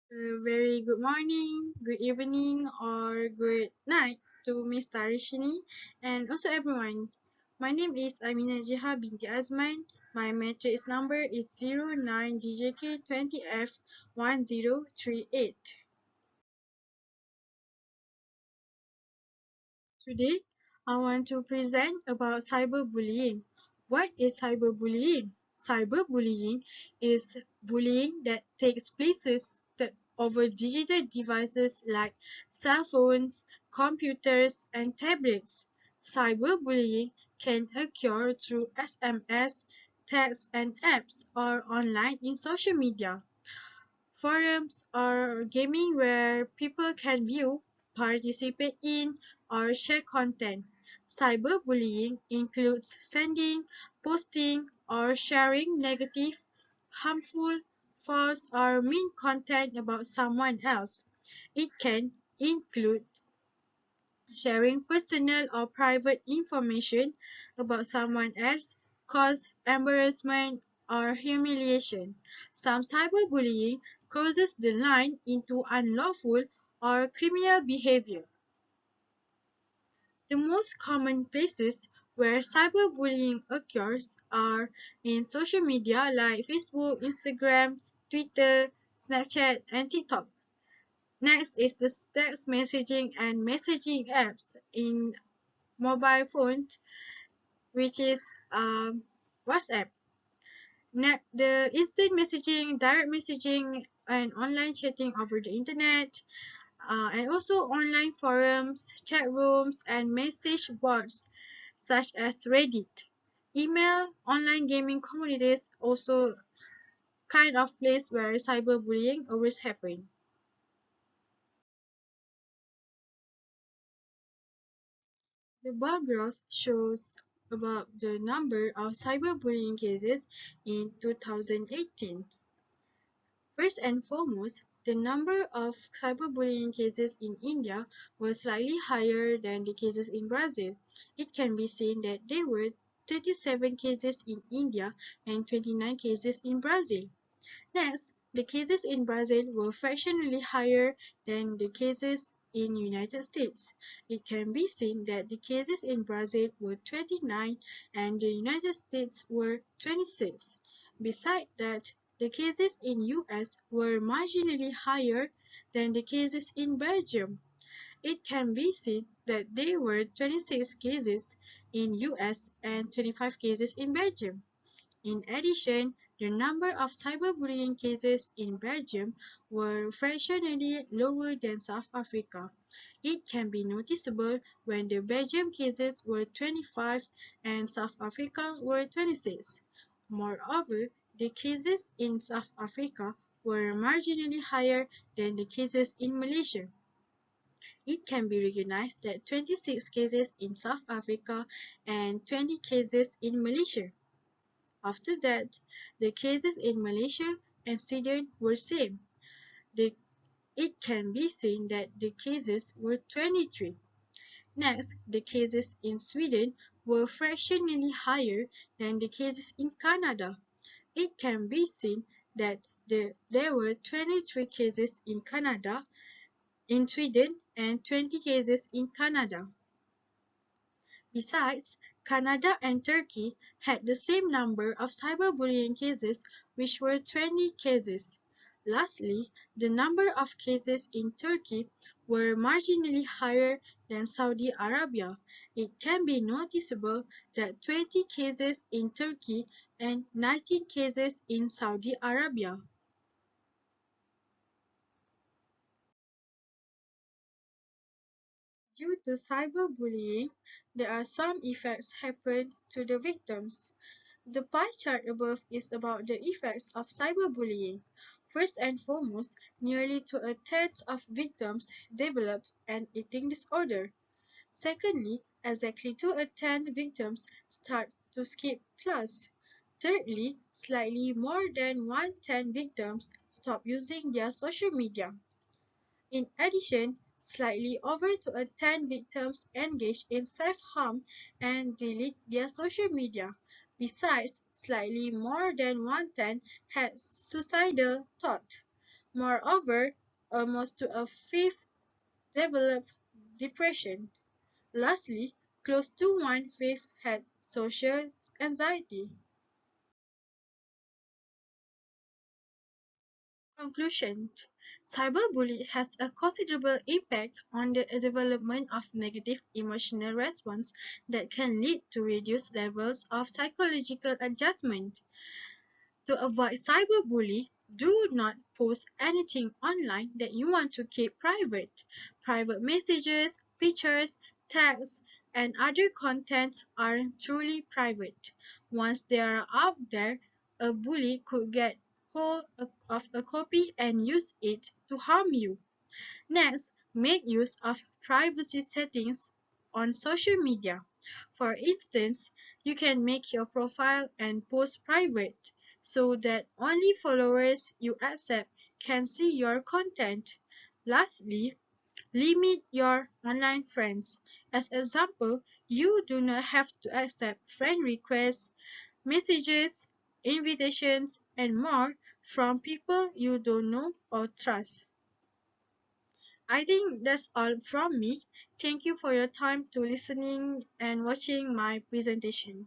Very good morning, good evening, or good night to Miss Tarishini and also everyone. My name is Aimi Najiha binti Azman. My matrix number is 09GJK20F1038. Today, I want to present about cyberbullying. What is cyberbullying? Cyberbullying is bullying that takes places over digital devices like cell phones, computers, and tablets. Cyberbullying can occur through SMS, text, and apps, or online in social media. Forums are gaming where people can view, participate in, or share content. Cyberbullying includes sending, posting, or sharing negative, harmful, false, or mean content about someone else. It can include sharing personal or private information about someone else cause embarrassment or humiliation. Some cyberbullying crosses the line into unlawful or criminal behavior. The most common places where cyberbullying occurs are in social media like Facebook, Instagram, Twitter, Snapchat, and TikTok. Next is the text messaging and messaging apps in mobile phones, which is WhatsApp. The instant messaging, direct messaging, and online chatting over the internet, and also online forums, chat rooms, and message boards such as Reddit. Email, online gaming communities also kind of place where cyberbullying always happen. The bar graph shows about the number of cyberbullying cases in 2018. First and foremost, the number of cyberbullying cases in India was slightly higher than the cases in Brazil. It can be seen that there were 37 cases in India and 29 cases in Brazil. Next, the cases in Brazil were fractionally higher than the cases in United States. It can be seen that the cases in Brazil were 29 and the United States were 26. Besides that, the cases in US were marginally higher than the cases in Belgium. It can be seen that there were 26 cases in US and 25 cases in Belgium. In addition, the number of cyberbullying cases in Belgium were fractionally lower than South Africa. It can be noticeable when the Belgium cases were 25 and South Africa were 26. Moreover, the cases in South Africa were marginally higher than the cases in Malaysia. It can be recognized that 26 cases in South Africa and 20 cases in Malaysia. After that, the cases in Malaysia and Sweden were same. It can be seen that the cases were 23. Next, the cases in Sweden were fractionally higher than the cases in Canada. It can be seen that there were 23 cases in Canada, in Sweden, and 20 cases in Canada. Besides, Canada and Turkey had the same number of cyberbullying cases, which were 20 cases. Lastly, the number of cases in Turkey were marginally higher than Saudi Arabia. It can be noticeable that 20 cases in Turkey and 19 cases in Saudi Arabia. Due to cyberbullying, there are some effects happen to the victims. The pie chart above is about the effects of cyberbullying. First and foremost, nearly two-thirds of victims develop an eating disorder. Secondly, exactly two-thirds victims start to skip class. Thirdly, slightly more than one-tenth victims stop using their social media. In addition, slightly over two-thirds victims engage in self-harm and delete their social media. Besides, slightly more than one-tenth had suicidal thought. Moreover, almost to a fifth developed depression. Lastly, close to one-fifth had social anxiety. Conclusion: cyberbullying has a considerable impact on the development of negative emotional response that can lead to reduced levels of psychological adjustment. To avoid cyberbullying, do not post anything online that you want to keep private. Private messages, pictures, texts, and other content are truly private. Once they are out there, a bully could get hold of a copy and use it to harm you. Next, make use of privacy settings on social media. For instance, you can make your profile and post private so that only followers you accept can see your content. Lastly, limit your online friends. As example, you do not have to accept friend requests, messages, invitations, and more from people you don't know or trust. I think that's all from me. Thank you for your time to listening and watching my presentation.